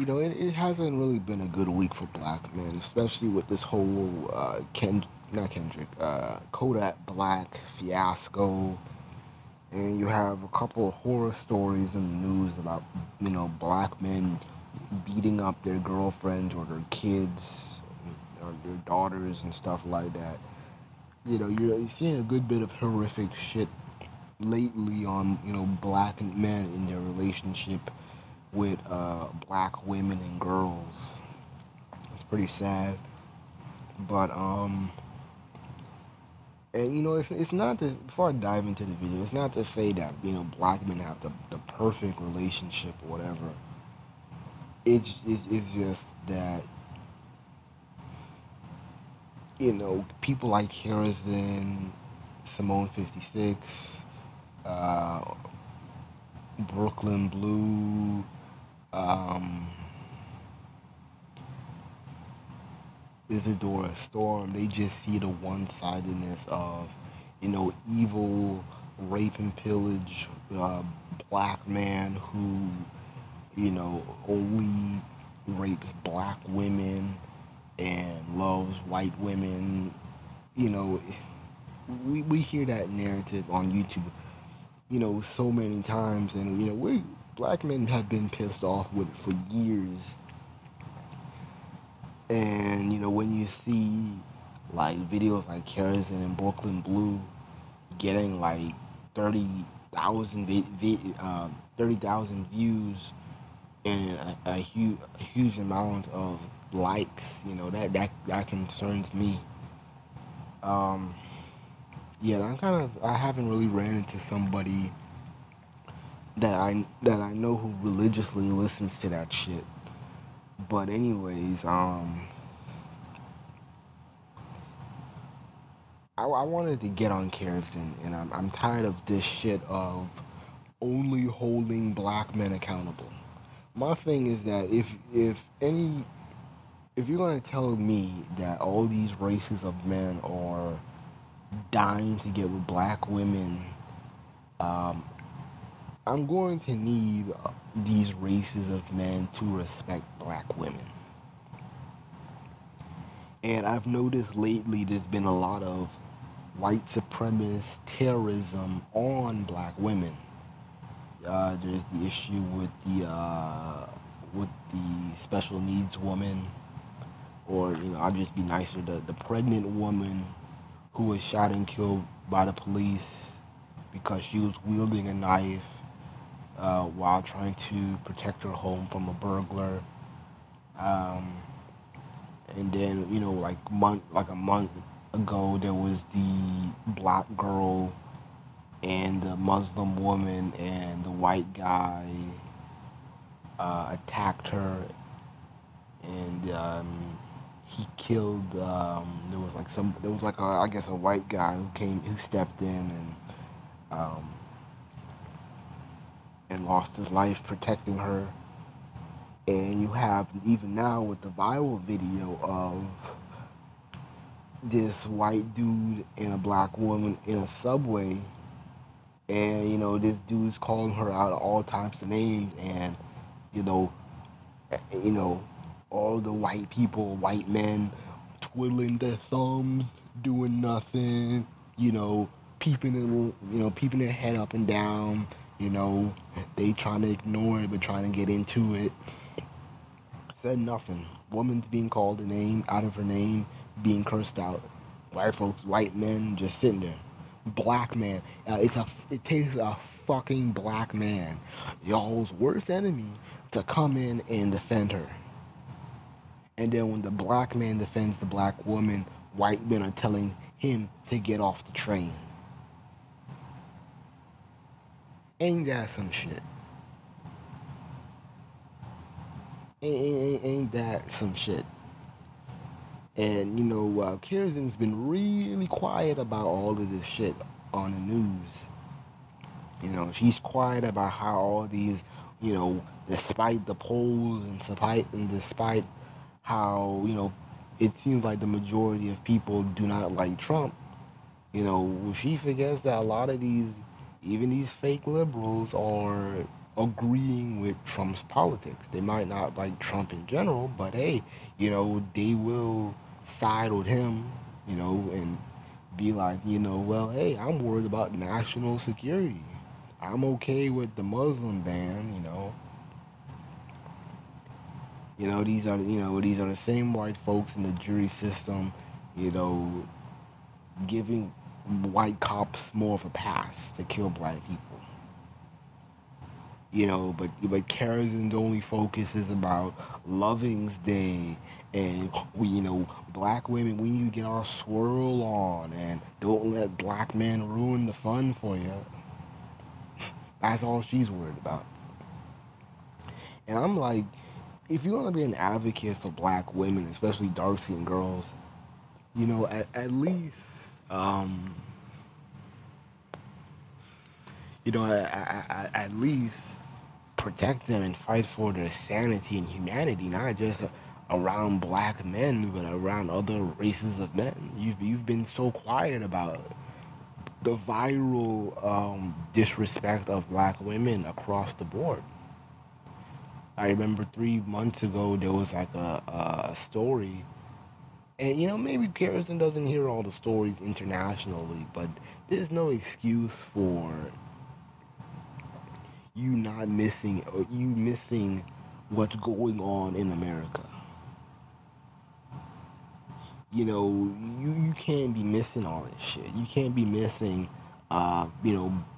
it hasn't really been a good week for black men, especially with this whole not Kendrick, Kodak Black fiasco, and you have a couple of horror stories in the news about black men beating up their girlfriends or their kids or their daughters and stuff like that. You're seeing a good bit of horrific shit lately on black men in their relationship with black women and girls. It's pretty sad, but and it's not to before I dive into the video, it's not to say that black men have the perfect relationship or whatever. It's just that people like Karazin, Simone 56, uh, Brooklyn Blue, um, Isadora Storm, they just see the one-sidedness of, evil, rape and pillage, black man who, only rapes black women and loves white women. You know, we hear that narrative on YouTube, so many times, and we black men have been pissed off with it for years. And when you see like videos like Karazin and Brooklyn Blue getting like 30,000 30,000 views and a huge amount of likes, that concerns me. Um, yeah, I haven't really ran into somebody that I know who religiously listens to that shit. But anyways, I wanted to get on Karazin, and I'm tired of this shit of only holding black men accountable. My thing is that if you're gonna tell me that all these races of men are dying to get with black women, um, I'm going to need these races of men to respect black women. And I've noticed lately there's been a lot of white supremacist terrorism on black women. There's the issue with the special needs woman, or I'll just be nicer, the pregnant woman who was shot and killed by the police because she was wielding a knife while trying to protect her home from a burglar. Um, and then like a month ago, there was the black girl and the Muslim woman, and the white guy attacked her, and he killed. There was like I guess a white guy who stepped in um, and lost his life protecting her. And you have even now with the viral video of this white dude and a black woman in a subway, and this dude's calling her out all types of names, and you know you know all the white people, white men, twiddling their thumbs, doing nothing, peeping peeping their head up and down, they trying to ignore it but trying to get into it. Said nothing. Woman's being called a name out of her name, being cursed out. White folks, white men, just sitting there. Black man. It takes a fucking black man, y'all's worst enemy, to come in and defend her. And then when the black man defends the black woman, white men are telling him to get off the train. Ain't that some shit? Ain't that some shit? And Karazin's been really quiet about all of this shit on the news. She's quiet about how all these, despite the polls and despite how it seems like the majority of people do not like Trump. She forgets that a lot of these, even these fake liberals, are agreeing with Trump's politics. They might not like Trump in general, but hey, they will side with him, and be like, well, hey, I'm worried about national security. I'm okay with the Muslim ban. These are the same white folks in the jury system, you know, giving white cops more of a pass to kill black people. But Karazin's only focus is about Loving's Day, and black women, we need to get our swirl on, and don't let black men ruin the fun for you. That's all she's worried about. And I'm like, if you want to be an advocate for black women, especially dark skinned girls, at least, um, at least protect them and fight for their sanity and humanity, not just around black men, but around other races of men. You've been so quiet about the viral disrespect of black women across the board. I remember 3 months ago there was like a story, and maybe Karazin doesn't hear all the stories internationally, but there's no excuse for you not missing, or you missing what's going on in America. You can't be missing all this shit. You can't be missing,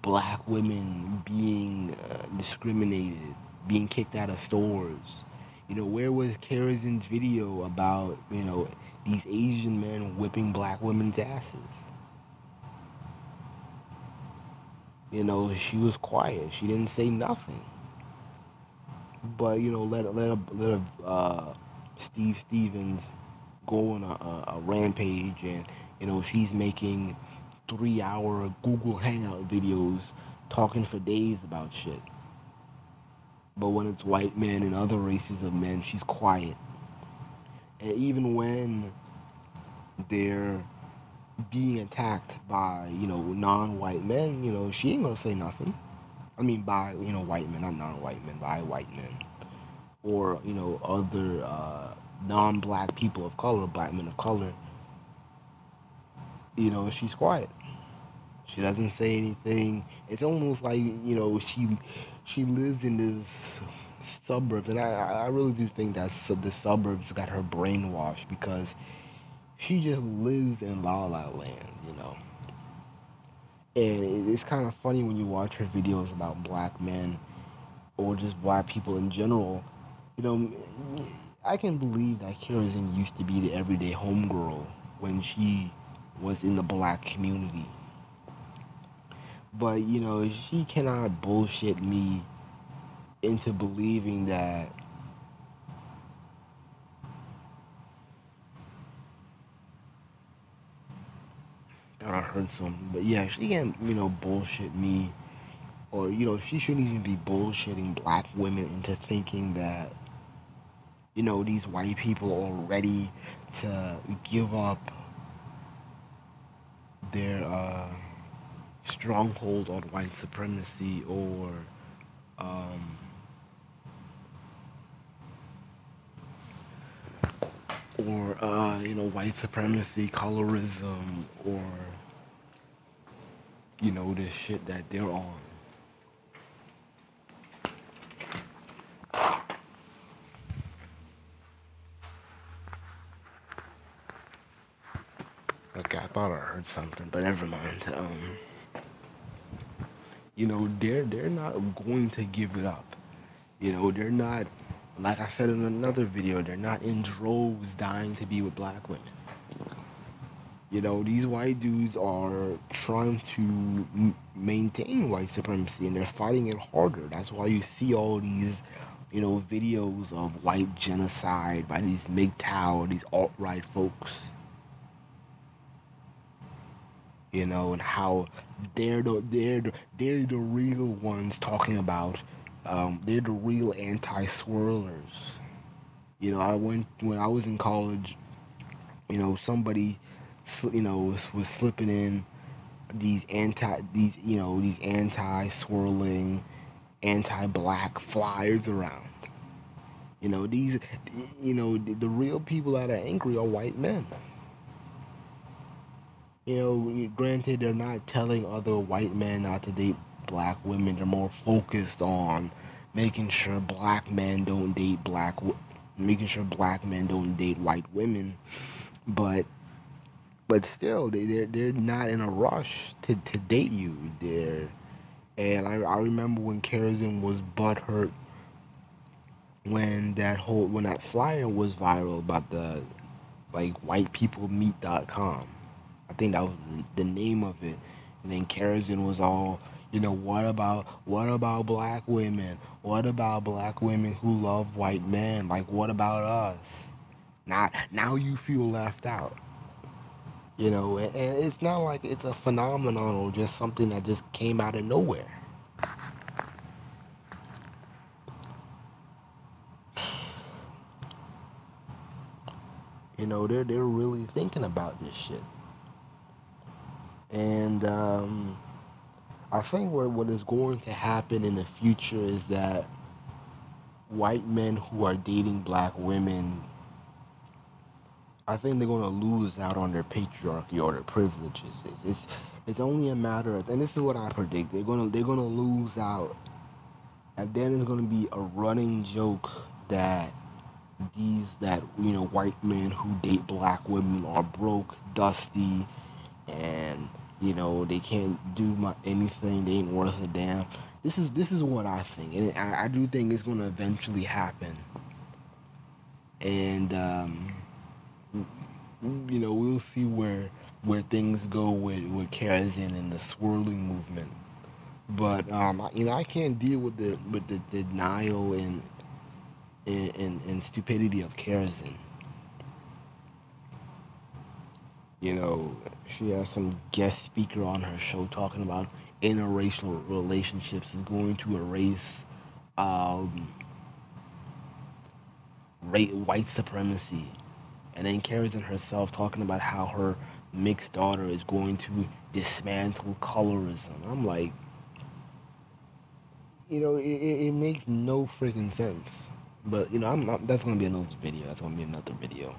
black women being discriminated, being kicked out of stores. Where was Karazin's video about, these Asian men whipping black women's asses? She was quiet. She didn't say nothing. But let Steve Stevens go on a rampage, and she's making 3-hour Google Hangout videos talking for days about shit. But when it's white men and other races of men, she's quiet. And even when they're being attacked by, non-white men, she ain't gonna say nothing. I mean, by, white men, not non-white men, by white men. Or, other non-black people of color, black men of color. She's quiet. She doesn't say anything. It's almost like, she lives in this suburbs, and I really do think that the suburbs got her brainwashed, because she just lives in La La Land. And it's kind of funny when you watch her videos about black men, or just black people in general. You know, I can believe that Karazin used to be the everyday homegirl when she was in the black community. But, she cannot bullshit me into believing that I heard some, but yeah, she can't, bullshit me, or, she shouldn't even be bullshitting black women into thinking that, these white people are ready to give up their stronghold on white supremacy, um, white supremacy, colorism, or, the shit that they're on. Okay, I thought I heard something, but never mind. They're not going to give it up. They're not, like I said in another video, they're not in droves dying to be with black women. These white dudes are trying to maintain white supremacy, and they're fighting it harder. That's why you see all these, videos of white genocide by these MGTOW, these alt-right folks. And how they're the real ones talking about, they're the real anti-swirlers. When I was in college, somebody, was slipping in these anti-swirling, anti-black flyers around. You know, these, you know, the real people that are angry are white men. You know, granted, they're not telling other white men not to date black women. They're more focused on making sure black men don't date making sure black men don't date white women. But still, they're not in a rush to date you. And I remember when Karazin was butthurt when that flyer was viral about the like whitepeoplemeet.com. I think that was the name of it. And then Karazin was all, you know, what about black women? What about black women who love white men? Like, what about us? Now you feel left out. You know, and it's not like it's a phenomenon or just something that just came out of nowhere. You know, they're really thinking about this shit. And I think what is going to happen in the future is that white men who are dating black women, I think they're going to lose out on their patriarchy or their privileges. It's only a matter of, and this is what I predict. They're gonna lose out, and then it's gonna be a running joke that you know, white men who date black women are broke, dusty, and you know they can't do anything. They ain't worth a damn. This is what I think, and I do think it's gonna eventually happen. And you know, we'll see where things go with Karazin and the swirling movement. But you know, I can't deal with the denial and stupidity of Karazin. You know, she has some guest speaker on her show talking about interracial relationships is going to erase um, white supremacy. And then Karazin herself talking about how her mixed daughter is going to dismantle colorism. I'm like, you know, it makes no freaking sense. But you know, that's gonna be another video. That's gonna be another video.